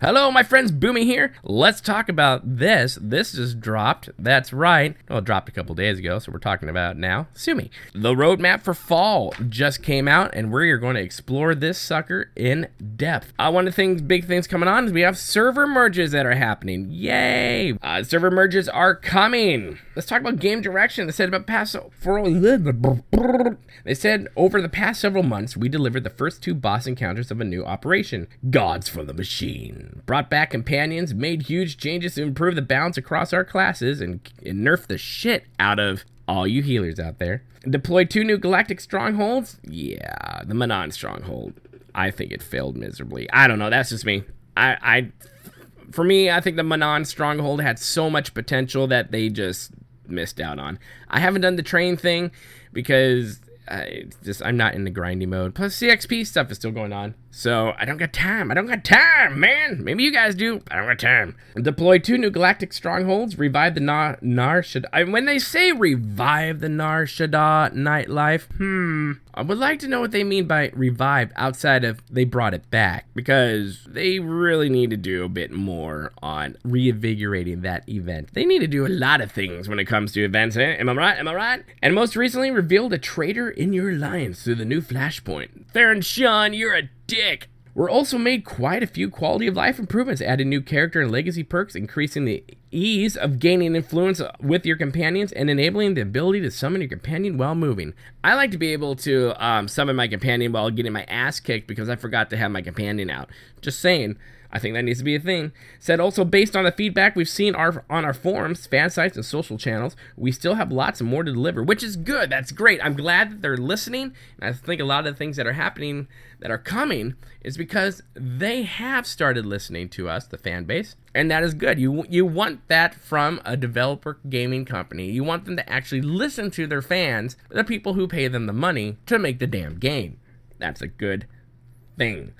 Hello, my friends, Boomy here. Let's talk about this. This just dropped. That's right. Well, it dropped a couple days ago, so we're talking about now. Sue me. The roadmap for fall just came out, and we're going to explore this sucker in depth. One of the big things coming on is we have server merges that are happening. Yay! Server merges are coming. Let's talk about game direction. They said over the past several months, we delivered the first 2 boss encounters of a new operation, Gods for the Machine. Brought back companions, made huge changes to improve the balance across our classes, and nerfed the shit out of all you healers out there. Deployed 2 new galactic strongholds. Yeah, the Manon stronghold. I think it failed miserably. I don't know, that's just me. For me, I think the Manon stronghold had so much potential that they just missed out on. I haven't done the train thing because I'm not in the grindy mode. Plus CXP stuff is still going on. So I don't got time. I don't got time, man. Maybe you guys do. I don't got time. Deploy 2 new galactic strongholds. Revive the Nar Shaddaa. When they say revive the Nar Shaddaa nightlife, I would like to know what they mean by revive outside of they brought it back, because they really need to do a bit more on reinvigorating that event. They need to do a lot of things when it comes to events, eh? Am I right? Am I right? And most recently revealed a traitor in your alliance through the new Flashpoint. Theron, Sean, you're a dick. We're also made quite a few quality of life improvements, added new character and legacy perks, increasing the ease of gaining influence with your companions and enabling the ability to summon your companion while moving. I like to be able to summon my companion while getting my ass kicked because I forgot to have my companion out. Just saying. I think that needs to be a thing. Said also, based on the feedback we've seen on our forums, fan sites, and social channels, we still have lots more to deliver, which is good. That's great. I'm glad that they're listening. And I think a lot of the things that are happening, that are coming, is because they have started listening to us, the fan base. And that is good. You want that from a developer gaming company. You want them to actually listen to their fans, the people who pay them the money to make the damn game. That's a good thing.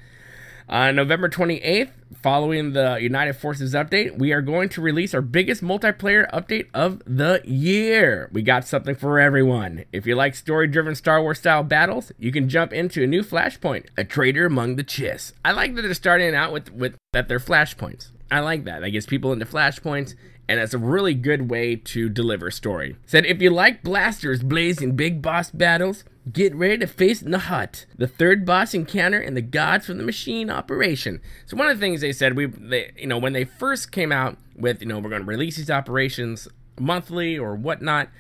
On November 28th, following the United Forces update, we are going to release our biggest multiplayer update of the year. We got something for everyone. If you like story-driven Star Wars style battles, you can jump into a new flashpoint, a traitor among the Chiss. I like that they're starting out with that they're flashpoints. I like that. That gets people into flashpoints, and it's a really good way to deliver story. Said, if you like blasters blazing big boss battles, get ready to face Nahat, the 3rd boss encounter in the Gods from the Machine operation. So one of the things they said, when they first came out with, we're going to release these operations monthly or whatnot,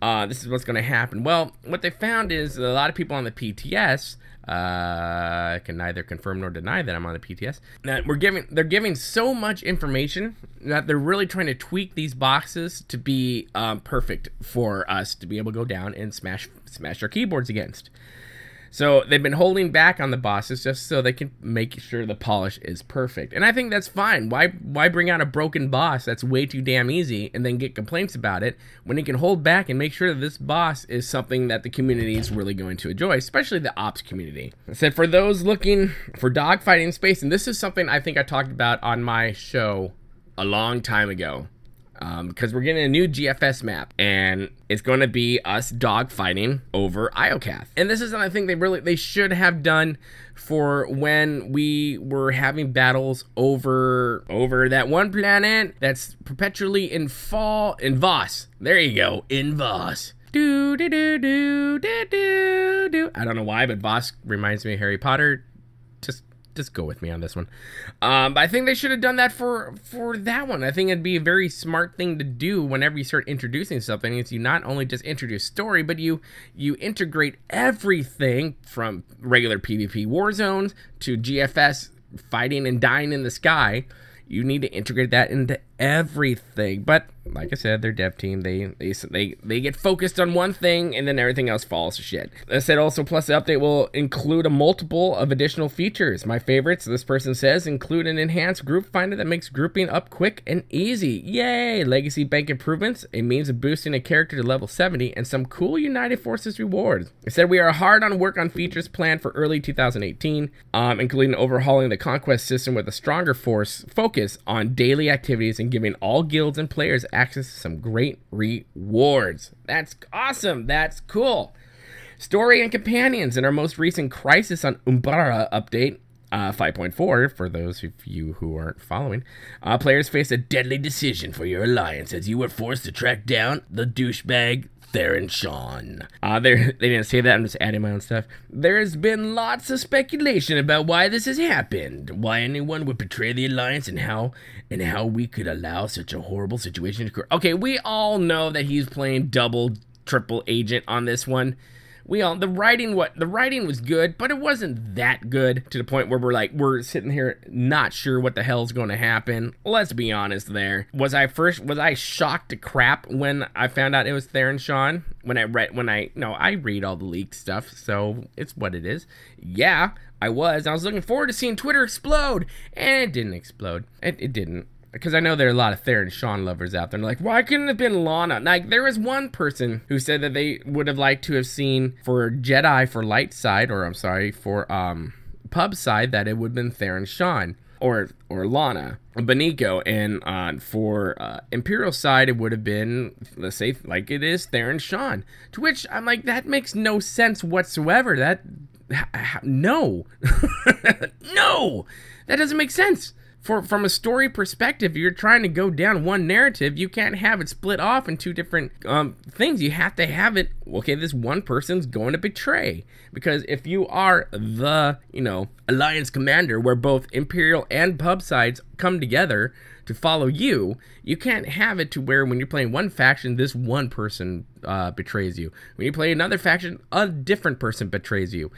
this is what's going to happen. Well, what they found is a lot of people on the PTS, I can neither confirm nor deny that I'm on the PTS, that they're giving so much information that they're really trying to tweak these boxes to be perfect for us to be able to go down and smash our keyboards against. So they've been holding back on the bosses just so they can make sure the polish is perfect. And I think that's fine. Why bring out a broken boss that's way too damn easy and then get complaints about it when you can hold back and make sure that this boss is something that the community is really going to enjoy, especially the ops community. I said, for those looking for dogfighting space, and this is something I think I talked about on my show a long time ago, because we're getting a new GFS map, and it's going to be us dogfighting over Iocath. And this is something I think they should have done for when we were having battles over that one planet that's perpetually in Voss. There you go, in Voss. Do do do do do do do. I don't know why, but Voss reminds me of Harry Potter. Just go with me on this one. But I think they should have done that for that one. I think it'd be a very smart thing to do whenever you start introducing something. Is you not only just introduce story, but you integrate everything from regular PvP war zones to GFS fighting and dying in the sky. You need to integrate that into everything. But like I said, their dev team, they get focused on one thing and then everything else falls to shit. I said also, plus the update will include a multiple of additional features. My favorites, this person says, include an enhanced group finder that makes grouping up quick and easy. Yay! Legacy bank improvements, a means of boosting a character to level 70, and some cool United Forces rewards. I said we are hard on work on features planned for early 2018, including overhauling the conquest system with a stronger focus on daily activities and giving all guilds and players access to some great rewards. That's awesome. That's cool. Story and companions in our most recent Crisis on Umbara update 5.4, for those of you who aren't following, players face a deadly decision for your alliance as you were forced to track down the douchebag Theron. They didn't say that, I'm just adding my own stuff. There's been lots of speculation about why this has happened, why anyone would betray the alliance, and how we could allow such a horrible situation to occur. Okay, we all know that he's playing double, triple agent on this one. The writing was good, but it wasn't that good to the point where we're sitting here not sure what the hell's going to happen. Let's be honest there. Was I shocked to crap when I found out it was Theron? I read all the leaked stuff, so it's what it is. Yeah, I was looking forward to seeing Twitter explode, and it didn't explode. It didn't. Because I know there are a lot of Theron lovers out there. And like, why couldn't it have been Lana? Like, there was one person who said that they would have liked to have seen for Jedi for light side, for pub side, that it would have been Theron or Lana Beniko, and for Imperial side it would have bon, let's say, like it is Theron. To which I'm like, that makes no sense whatsoever. No. No, that doesn't make sense. From a story perspective, you're trying to go down one narrative. You can't have it split off in two different things. You have to have it, okay, this one person's going to betray. Because if you are the, Alliance commander, where both Imperial and pub sides come together to follow you, you can't have it to where when you're playing one faction, this one person betrays you. When you play another faction, a different person betrays you.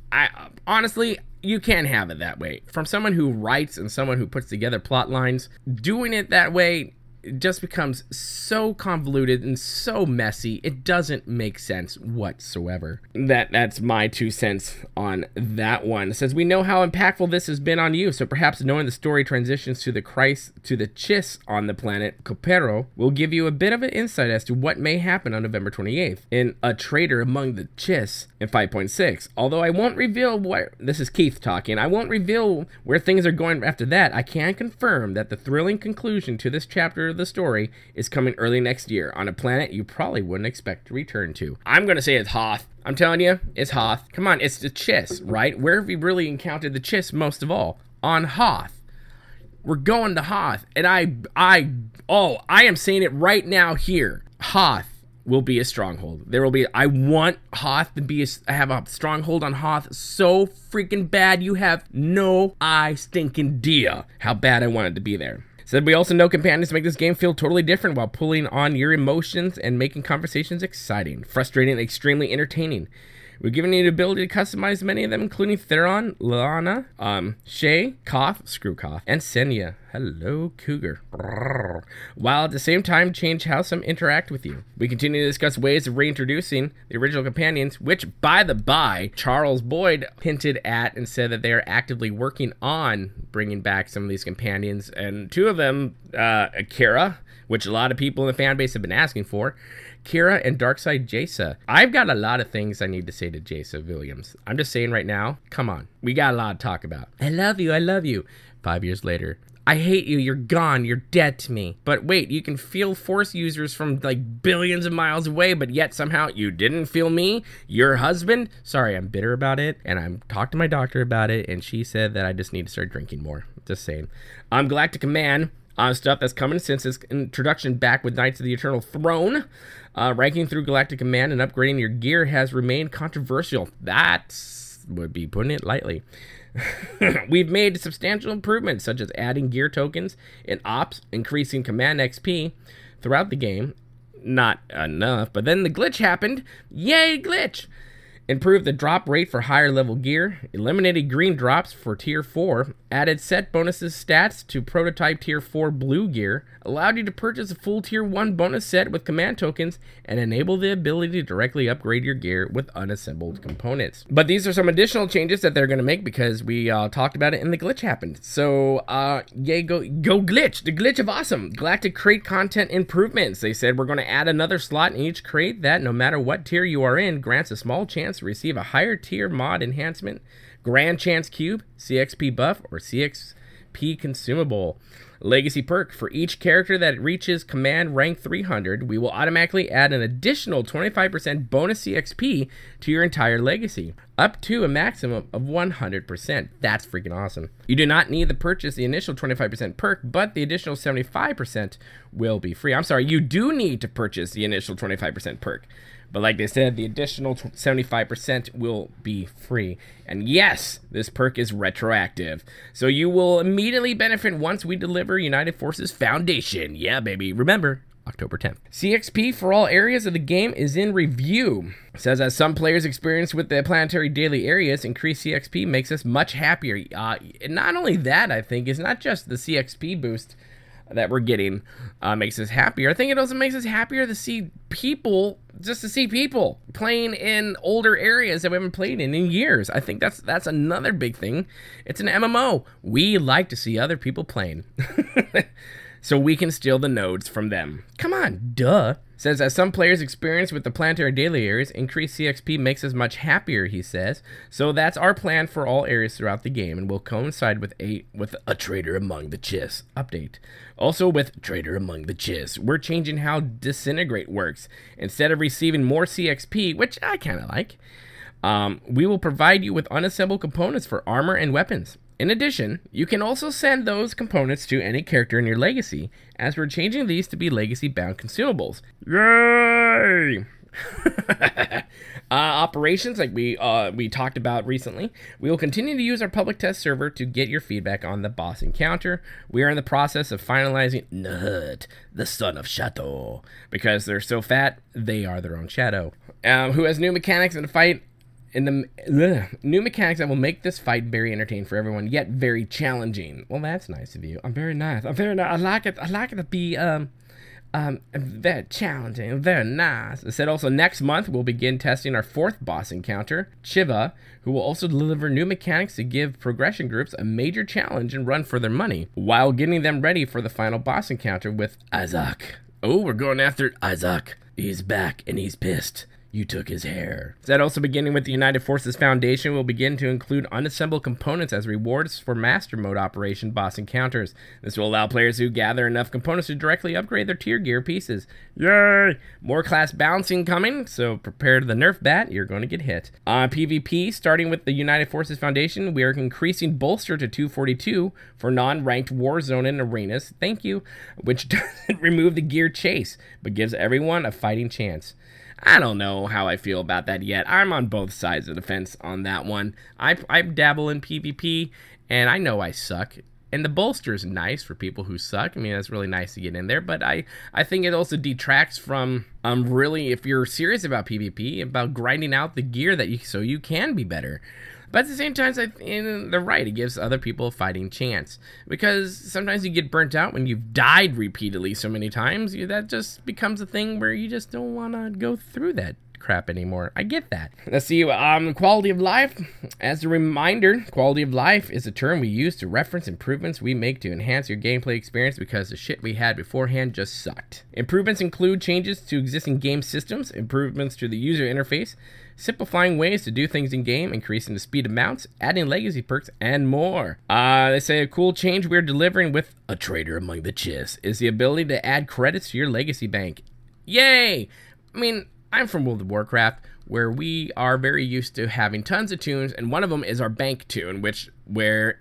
Honestly, you can't have it that way. From someone who writes and someone who puts together plot lines, doing it that way just becomes so convoluted and so messy, it doesn't make sense whatsoever. That's my 2 cents on that one. It says, we know how impactful this has been on you, so perhaps knowing the story transitions to the Chiss on the planet Copero will give you a bit of an insight as to what may happen on November 28th in A Traitor Among the Chiss in 5.6. Although I won't reveal this is Keith talking, I won't reveal where things are going after that, I can confirm that the thrilling conclusion to this chapter of the story is coming early next year on a planet you probably wouldn't expect to return to. I'm gonna say it's Hoth. I'm telling you, it's Hoth. Come on, it's the Chiss, right? Where have we really encountered the Chiss most of all? On Hoth. We're going to Hoth, and I am saying it right now here. Hoth will be a stronghold. I want Hoth to have a stronghold on Hoth so freaking bad. You have no stinking idea how bad I want it to be there. Said we also know companions make this game feel totally different while pulling on your emotions and making conversations exciting, frustrating, and extremely entertaining. We're giving you the ability to customize many of them, including Theron, Lana, Shay, Screw Koth, and Senya. Hello, Cougar. While at the same time change how some interact with you. We continue to discuss ways of reintroducing the original companions, which, by the by, Charles Boyd hinted at and said that they are actively working on bringing back some of these companions, and 2 of them, Kira, which a lot of people in the fan base have been asking for, Kira and Darkside Jaisa. I've got a lot of things I need to say to Jaisa Williams. I'm just saying right now, come on. We got a lot to talk about. I love you. 5 years later. I hate you, you're gone, you're dead to me. But wait, you can feel Force users from like billions of miles away, but yet somehow you didn't feel me? Your husband? Sorry, I'm bitter about it, and I talked to my doctor about it, and she said that I just need to start drinking more. Just saying. Galactic Command. Stuff that's coming since its introduction back with Knights of the Eternal Throne. Ranking through Galactic Command and upgrading your gear has remained controversial. That would be putting it lightly. We've made substantial improvements, such as adding gear tokens in ops, increasing command XP throughout the game. Not enough, but then the glitch happened. Yay, glitch! Improved the drop rate for higher level gear, eliminated green drops for tier 4, added set bonuses stats to prototype tier 4 blue gear, allowed you to purchase a full tier 1 bonus set with command tokens, and enabled the ability to directly upgrade your gear with unassembled components. But these are some additional changes that they're going to make because we talked about it and the glitch happened. So, yay, go glitch! The glitch of awesome! Galactic crate content improvements. They said we're going to add another slot in each crate that, no matter what tier you are in, grants a small chance to receive a higher tier mod enhancement, Grand Chance Cube, CXP buff, or CXP CXP consumable. Legacy perk: for each character that reaches command rank 300, we will automatically add an additional 25% bonus CXP to your entire legacy, up to a maximum of 100%. That's freaking awesome. You do not need to purchase the initial 25% perk, but the additional 75% will be free. I'm sorry, you do need to purchase the initial 25% perk, but like they said, the additional 75% will be free. And yes, this perk is retroactive, so you will immediately benefit once we deliver United Forces Foundation. Yeah, baby. Remember, October 10th. CXP for all areas of the game is in review. It says, as some players experience with the planetary daily areas, increased CXP makes us much happier. Not only that, I think, it's not just the CXP boost that we're getting makes us happier. I think it also makes us happier to see people, just to see people playing in older areas that we haven't played in years. I think that's another big thing. It's an MMO. We like to see other people playing. So we can steal the nodes from them. Come on, duh. Says, as some players experience with the planetary daily areas, increased CXP makes us much happier, he says. So that's our plan for all areas throughout the game, and will coincide with a Traitor Among the Chiss update. Also with Traitor Among the Chiss, we're changing how Disintegrate works. Instead of receiving more CXP, which I kind of like, we will provide you with unassembled components for armor and weapons. In addition, you can also send those components to any character in your legacy, as we're changing these to be legacy-bound consumables. Yay! Operations, like we talked about recently, we will continue to use our public test server to get your feedback on the boss encounter. We are in the process of finalizing Nut, the son of Shadow, because they're so fat, they are their own shadow, who has new mechanics in the fight. New mechanics that will make this fight very entertaining for everyone, yet very challenging. Well, that's nice of you. I'm very nice. I like it. I like it to be very challenging. Very nice. I said also next month we'll begin testing our 4th boss encounter, Chiva, who will also deliver new mechanics to give progression groups a major challenge and run for their money, while getting them ready for the final boss encounter with Isaac. Oh, we're going after Isaac. He's back and he's pissed. You took his hair. That also beginning with the United Forces Foundation will begin to include unassembled components as rewards for Master Mode Operation boss encounters. This will allow players who gather enough components to directly upgrade their tier gear pieces. Yay! More class balancing coming, so prepare to the nerf bat, you're going to get hit. PvP, starting with the United Forces Foundation, we are increasing bolster to 242 for non-ranked War Zone and arenas, thank you, which doesn't remove the gear chase, but gives everyone a fighting chance. I don't know how I feel about that yet. I'm on both sides of the fence on that one. I dabble in PvP, and I know I suck. And the bolster is nice for people who suck. I mean, that's really nice to get in there. But I think it also detracts from, really, if you're serious about PvP, about grinding out the gear so you can be better. But at the same time, they're right. It gives other people a fighting chance. Because sometimes you get burnt out when you've died repeatedly so many times. That just becomes a thing where you just don't want to go through that crap anymore. I get that. Let's see, quality of life. As a reminder, quality of life is a term we use to reference improvements we make to enhance your gameplay experience because the shit we had beforehand just sucked. Improvements include changes to existing game systems, improvements to the user interface, simplifying ways to do things in game, increasing the speed of mounts, adding legacy perks, and more. They say a cool change we're delivering with a Traitor Among the Chiss is the ability to add credits to your legacy bank. Yay! I mean, I'm from World of Warcraft, where we are very used to having tons of tunes, and one of them is our bank tune, where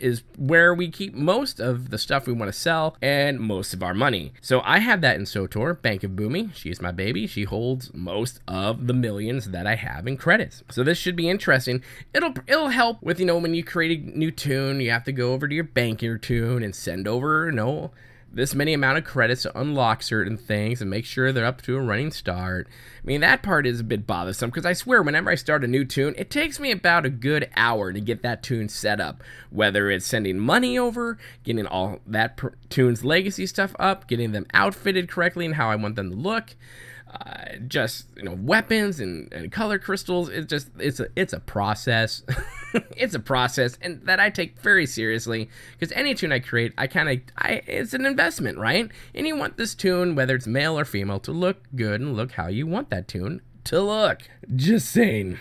we keep most of the stuff we want to sell and most of our money. So I have that in SWTOR, Bank of Boomy. She's my baby. She holds most of the millions that I have in credits. So this should be interesting. It'll help with, when you create a new tune, you have to go over to your banker tune and send over, this many amount of credits to unlock certain things and make sure they're up to a running start. I mean, that part is a bit bothersome because I swear whenever I start a new tune, it takes me about a good hour to get that tune set up. Whether it's sending money over, getting all that tune's legacy stuff up, getting them outfitted correctly and how I want them to look. Weapons and color crystals. It's a process. It's a process, and that I take very seriously because any tune I create, it's an investment, right? And you want this tune, whether it's male or female, to look good and look how you want that tune to look. Just saying.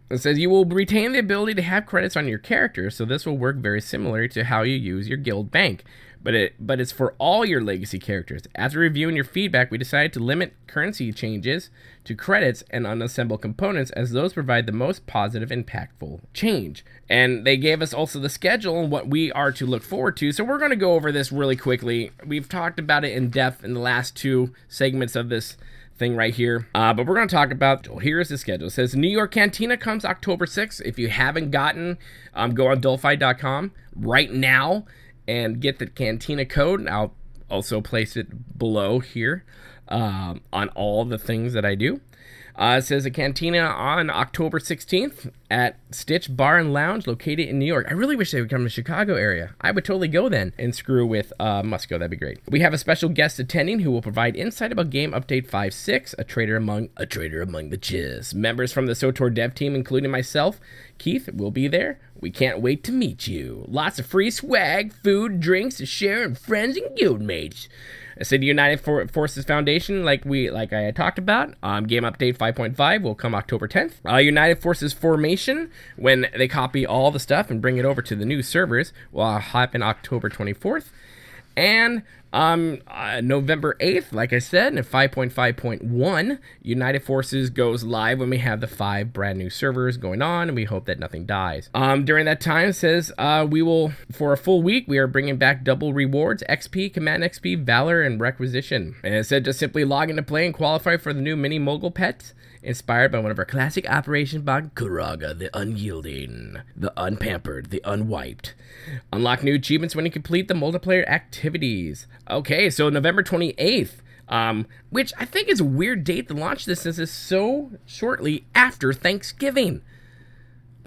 It says you will retain the ability to have credits on your character, so this will work very similar to how you use your guild bank. But it's for all your legacy characters. After reviewing your feedback, we decided to limit currency changes to credits and unassembled components, as those provide the most positive, impactful change. And they gave us also the schedule and what we are to look forward to. So we're going to go over this really quickly. We've talked about it in depth in the last 2 segments of this thing right here, but we're going to talk about, here's the schedule. It says New York Cantina comes October 6th. If you haven't gotten, go on Dolphi.com right now and get the Cantina code. I'll also place it below here on all the things that I do. It says a Cantina on October 16th at Stitch Bar and Lounge, located in New York. I really wish they would come to the Chicago area. I would totally go then and screw with Musco. That'd be great. We have a special guest attending who will provide insight about Game Update 5.6, a trader among the chiz. Members from the SWTOR dev team, including myself, Keith, will be there. We can't wait to meet you. Lots of free swag, food, drinks to share, and friends and guildmates. I said United Forces Foundation, like I had talked about. Game Update 5.5 will come October 10th. United Forces Formation, when they copy all the stuff and bring it over to the new servers, will happen October 24th. And November 8th, like I said, in 5.5.1, United Forces goes live when we have the 5 brand new servers going on, and we hope that nothing dies. During that time, it says we will, for a full week, we are bringing back double rewards, XP, Command XP, Valor, and Requisition. And it said just simply log into play and qualify for the new mini mogul pets, inspired by one of our classic operations by Kuraga, the unyielding, the unpampered, the unwiped. Unlock new achievements when you complete the multiplayer activities. Okay, so November 28th, which I think is a weird date to launch this, since it's so shortly after Thanksgiving.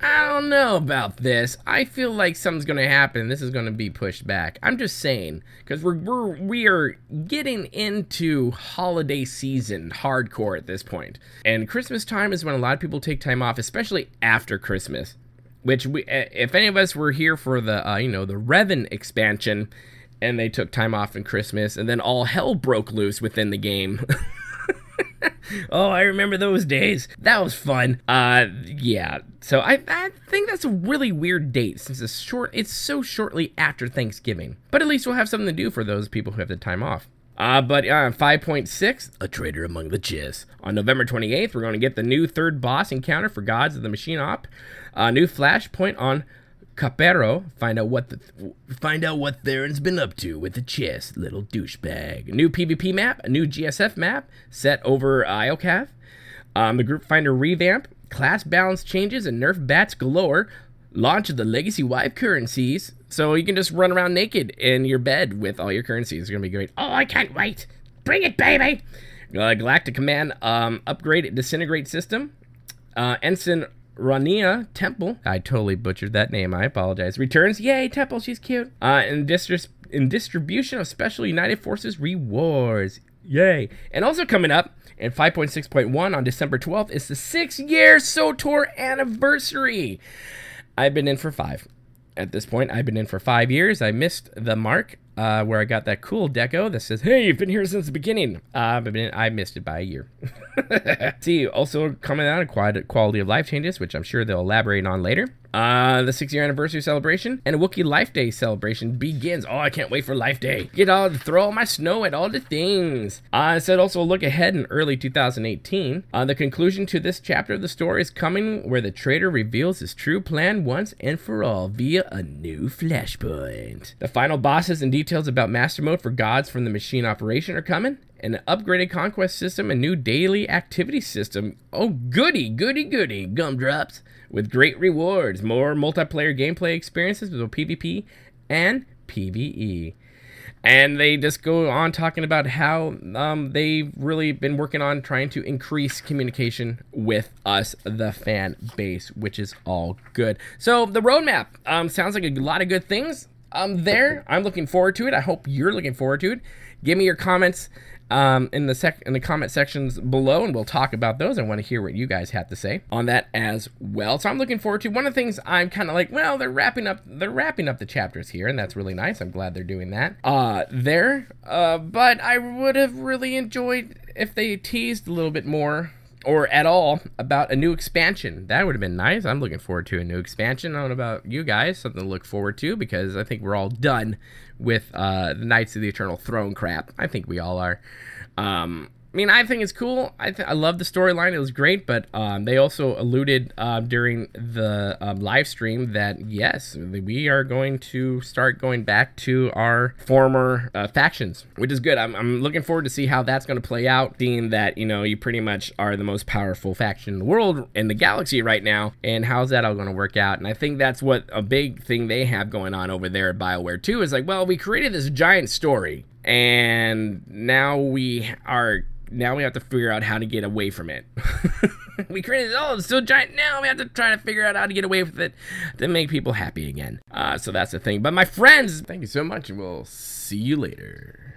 I don't know about this. I feel like something's going to happen. This is going to be pushed back. I'm just saying, because we are getting into holiday season hardcore at this point. And Christmas time is when a lot of people take time off, especially after Christmas. Which, if any of us were here for the, the Revan expansion, and they took time off in Christmas, and then all hell broke loose within the game. Oh, I remember those days. That was fun. Yeah. So I think that's a really weird date, since it's so shortly after Thanksgiving. But at least we'll have something to do for those people who have the time off. But 5.6, a trader among the chiz. On November 28th, we're going to get the new 3rd boss encounter for Gods of the Machine Op. New flashpoint on Capero. Find out what Theron's been up to with the chest, little douchebag. A new PvP map, a new GSF map set over IOCAV. The group finder revamp, class balance changes, and nerf bats galore. Launch of the legacy wipe currencies, so you can just run around naked in your bed with all your currencies. It's gonna be great. Oh, I can't wait! Bring it, baby! Galactic Command upgrade disintegrate system. Ensign Rania Temple. I totally butchered that name. I apologize. Returns. Yay, Temple. She's cute. In distribution of special United Forces rewards. Yay. And also coming up in 5.6.1 on December 12th is the 6-year SWTOR anniversary. I've been in for 5. At this point, I've been in for 5 years. I missed the mark where I got that cool deco that says, hey, you've been here since the beginning. I missed it by a year. See, also coming out of quality of life changes, which I'm sure they'll elaborate on later. The 6-year anniversary celebration and a Wookiee Life Day celebration begins. Oh, I can't wait for Life Day. Get all to throw all my snow at all the things. I said also look ahead in early 2018. The conclusion to this chapter of the story is coming, where the traitor reveals his true plan once and for all via a new flashpoint. The final bosses and details about Master Mode for Gods from the Machine Operation are coming. An upgraded conquest system, a new daily activity system. Oh, goody, goody, goody, gumdrops. With great rewards, more multiplayer gameplay experiences with PvP and PvE. And they just go on talking about how they've really been working on trying to increase communication with us, the fan base, which is all good. So the roadmap sounds like a lot of good things there. I'm looking forward to it. I hope you're looking forward to it. Give me your comments in the comment sections below, and we'll talk about those. I want to hear what you guys have to say on that as well. So I'm looking forward to one of the things. I'm kind of like, well, they're wrapping up the chapters here, and that's really nice. I'm glad they're doing that but I would have really enjoyed if they teased a little bit more or at all about a new expansion. That would have been nice. I'm looking forward to a new expansion. I don't know about you guys, something to look forward to, because I think we're all done with the Knights of the Eternal Throne crap. I think we all are. I mean, I think it's cool. I love the storyline. It was great, but they also alluded during the live stream that, yes, we are going to start going back to our former factions, which is good. I'm looking forward to see how that's going to play out, seeing that, you know, you pretty much are the most powerful faction in the world, in the galaxy right now, and how's that all going to work out? And I think that's what a big thing they have going on over there at BioWare too, is like, well, we created this giant story, and now we have to figure out how to get away from it. We created it, oh, it's so giant, now we have to try to figure out how to get away with it to make people happy again. So that's the thing. But my friends, thank you so much, and we'll see you later.